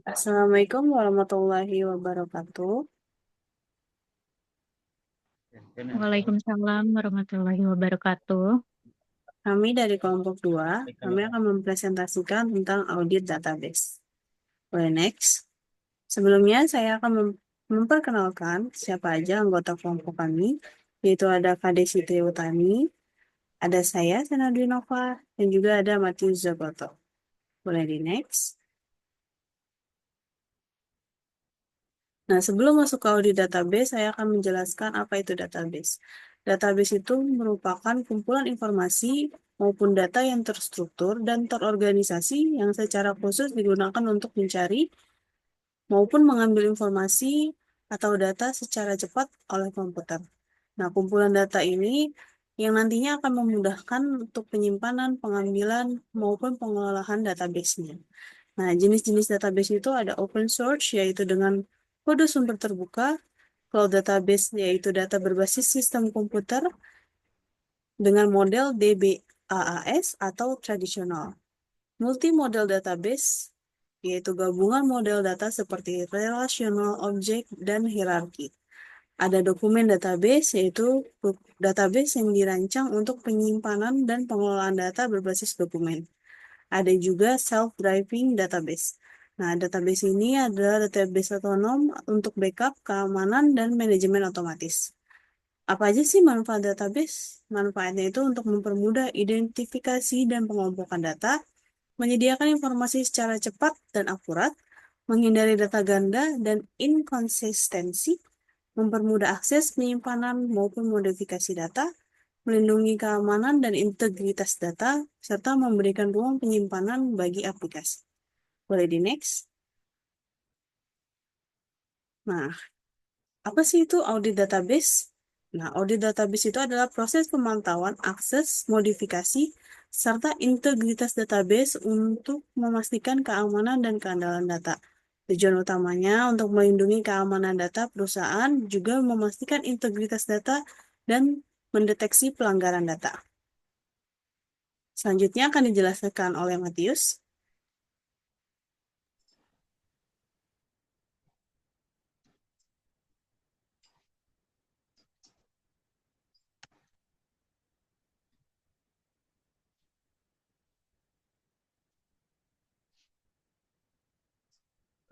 Assalamualaikum warahmatullahi wabarakatuh. Waalaikumsalam warahmatullahi wabarakatuh. Kami dari kelompok 2, kami akan mempresentasikan tentang audit database. Boleh next. Sebelumnya saya akan memperkenalkan siapa aja anggota kelompok kami, yaitu ada Kade Siti Utami, ada saya, Senadwi Nova, dan juga ada Matius Zagoto. Boleh di next. Nah, sebelum masuk ke audit database, saya akan menjelaskan apa itu database. Database itu merupakan kumpulan informasi maupun data yang terstruktur dan terorganisasi yang secara khusus digunakan untuk mencari maupun mengambil informasi atau data secara cepat oleh komputer. Nah, kumpulan data ini yang nantinya akan memudahkan untuk penyimpanan, pengambilan, maupun pengelolaan database-nya. Nah, jenis-jenis database itu ada open source, yaitu dengan kode sumber terbuka, cloud database, yaitu data berbasis sistem komputer dengan model DBAAS atau tradisional. Multimodal database, yaitu gabungan model data seperti relational, object, dan hierarki. Ada dokumen database, yaitu database yang dirancang untuk penyimpanan dan pengelolaan data berbasis dokumen. Ada juga self-driving database. Nah, database ini adalah database otonom untuk backup, keamanan, dan manajemen otomatis. Apa aja sih manfaat database? Manfaatnya itu untuk mempermudah identifikasi dan pengelompokan data, menyediakan informasi secara cepat dan akurat, menghindari data ganda dan inkonsistensi, mempermudah akses penyimpanan maupun modifikasi data, melindungi keamanan dan integritas data, serta memberikan ruang penyimpanan bagi aplikasi. Boleh di next. Nah, apa sih itu audit database? Nah, audit database itu adalah proses pemantauan akses, modifikasi, serta integritas database untuk memastikan keamanan dan keandalan data. Tujuan utamanya untuk melindungi keamanan data perusahaan, juga memastikan integritas data dan mendeteksi pelanggaran data. Selanjutnya akan dijelaskan oleh Matius.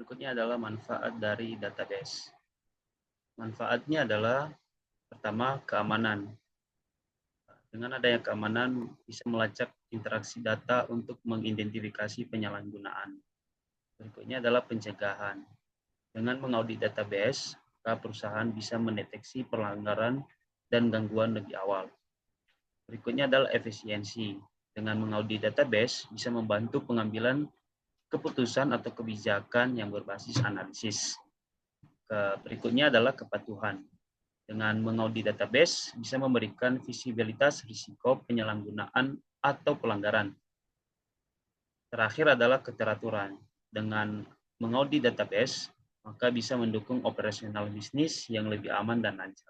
Berikutnya adalah manfaat dari database. Manfaatnya adalah pertama, keamanan. Dengan adanya keamanan bisa melacak interaksi data untuk mengidentifikasi penyalahgunaan. Berikutnya adalah pencegahan. Dengan mengaudit database, maka perusahaan bisa mendeteksi pelanggaran dan gangguan lebih awal. Berikutnya adalah efisiensi. Dengan mengaudit database bisa membantu pengambilan keputusan atau kebijakan yang berbasis analisis. Berikutnya adalah kepatuhan. Dengan mengaudit database bisa memberikan visibilitas risiko penyalahgunaan atau pelanggaran. Terakhir adalah keteraturan. Dengan mengaudit database, maka bisa mendukung operasional bisnis yang lebih aman dan lancar.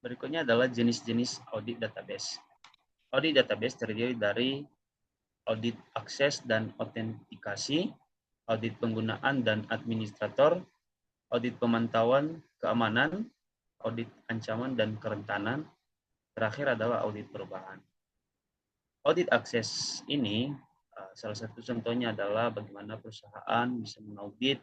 Berikutnya adalah jenis-jenis audit database. Audit database terdiri dari audit akses dan autentikasi, audit penggunaan dan administrator, audit pemantauan keamanan, audit ancaman dan kerentanan, terakhir adalah audit perubahan. Audit akses ini salah satu contohnya adalah bagaimana perusahaan bisa mengaudit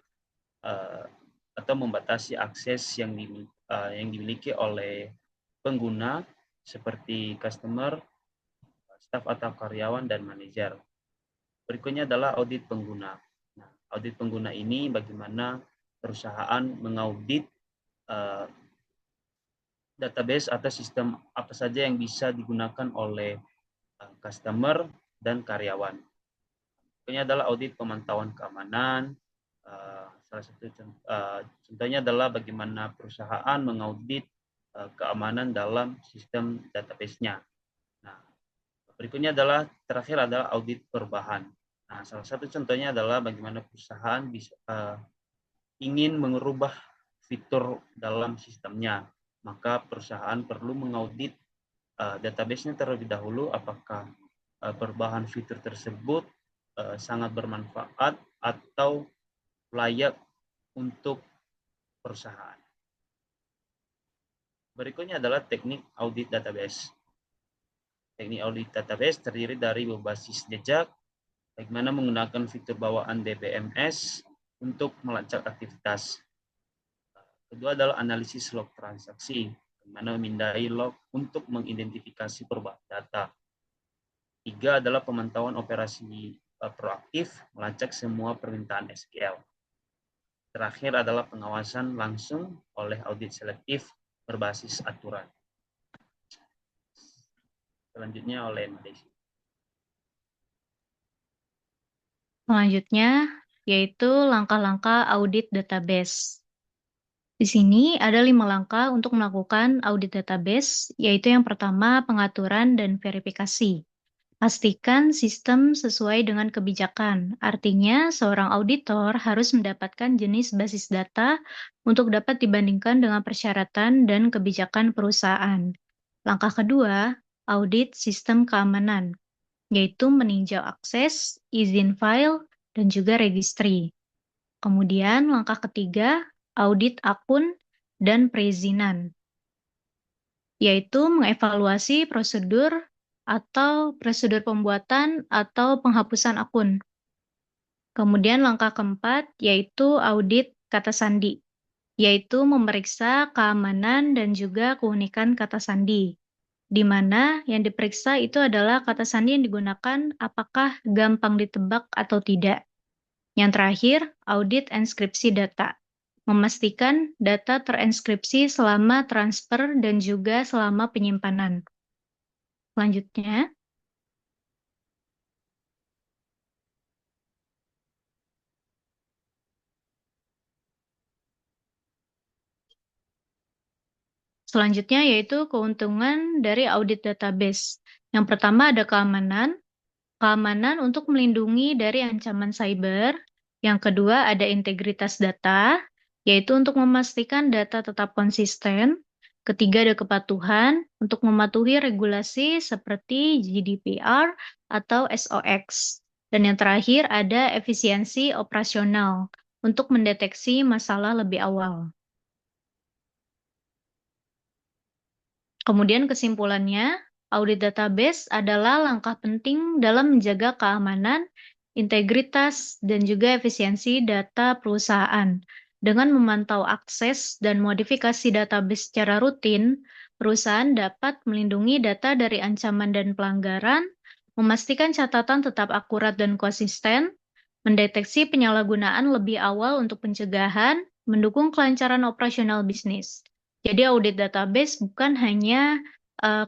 atau membatasi akses yang dimiliki oleh pengguna seperti customer, staf atau karyawan, dan manajer. Berikutnya adalah audit pengguna. Nah, audit pengguna ini bagaimana perusahaan mengaudit database atau sistem apa saja yang bisa digunakan oleh customer dan karyawan. Berikutnya adalah audit pemantauan keamanan. Salah satu contohnya adalah bagaimana perusahaan mengaudit keamanan dalam sistem database-nya. Nah, berikutnya adalah terakhir adalah audit perubahan. Nah, salah satu contohnya adalah bagaimana perusahaan bisa ingin mengubah fitur dalam sistemnya, maka perusahaan perlu mengaudit database-nya terlebih dahulu apakah perubahan fitur tersebut sangat bermanfaat atau layak untuk perusahaan. Berikutnya adalah teknik audit database. Teknik audit database terdiri dari berbasis jejak, bagaimana menggunakan fitur bawaan DBMS untuk melacak aktivitas. Kedua adalah analisis log transaksi, bagaimana memindai log untuk mengidentifikasi perubahan data. Tiga adalah pemantauan operasi proaktif, melacak semua permintaan SQL. Terakhir adalah pengawasan langsung oleh audit selektif berbasis aturan. Selanjutnya oleh Mbak Desi. Selanjutnya, yaitu langkah-langkah audit database. Di sini ada 5 langkah untuk melakukan audit database, yaitu yang pertama, pengaturan dan verifikasi. Pastikan sistem sesuai dengan kebijakan. Artinya, seorang auditor harus mendapatkan jenis basis data untuk dapat dibandingkan dengan persyaratan dan kebijakan perusahaan. Langkah kedua, audit sistem keamanan, yaitu meninjau akses, izin file, dan juga registry. Kemudian, langkah ketiga, audit akun dan perizinan, yaitu mengevaluasi prosedur atau prosedur pembuatan atau penghapusan akun. Kemudian langkah keempat yaitu audit kata sandi, yaitu memeriksa keamanan dan juga keunikan kata sandi, di mana yang diperiksa itu adalah kata sandi yang digunakan apakah gampang ditebak atau tidak. Yang terakhir, audit enskripsi data, memastikan data terenskripsi selama transfer dan juga selama penyimpanan. Selanjutnya, yaitu keuntungan dari audit database. Yang pertama ada keamanan untuk melindungi dari ancaman cyber. Yang kedua ada integritas data, yaitu untuk memastikan data tetap konsisten. Ketiga ada kepatuhan untuk mematuhi regulasi seperti GDPR atau SOX. Dan yang terakhir ada efisiensi operasional untuk mendeteksi masalah lebih awal. Kemudian kesimpulannya, audit database adalah langkah penting dalam menjaga keamanan, integritas, dan juga efisiensi data perusahaan. Dengan memantau akses dan modifikasi database secara rutin, perusahaan dapat melindungi data dari ancaman dan pelanggaran, memastikan catatan tetap akurat dan konsisten, mendeteksi penyalahgunaan lebih awal untuk pencegahan, mendukung kelancaran operasional bisnis. Jadi audit database bukan hanya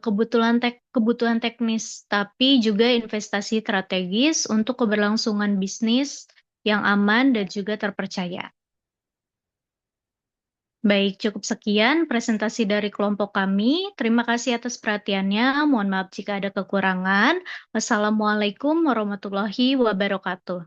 kebutuhan teknis, tapi juga investasi strategis untuk keberlangsungan bisnis yang aman dan juga terpercaya. Baik, cukup sekian presentasi dari kelompok kami. Terima kasih atas perhatiannya. Mohon maaf jika ada kekurangan. Wassalamualaikum warahmatullahi wabarakatuh.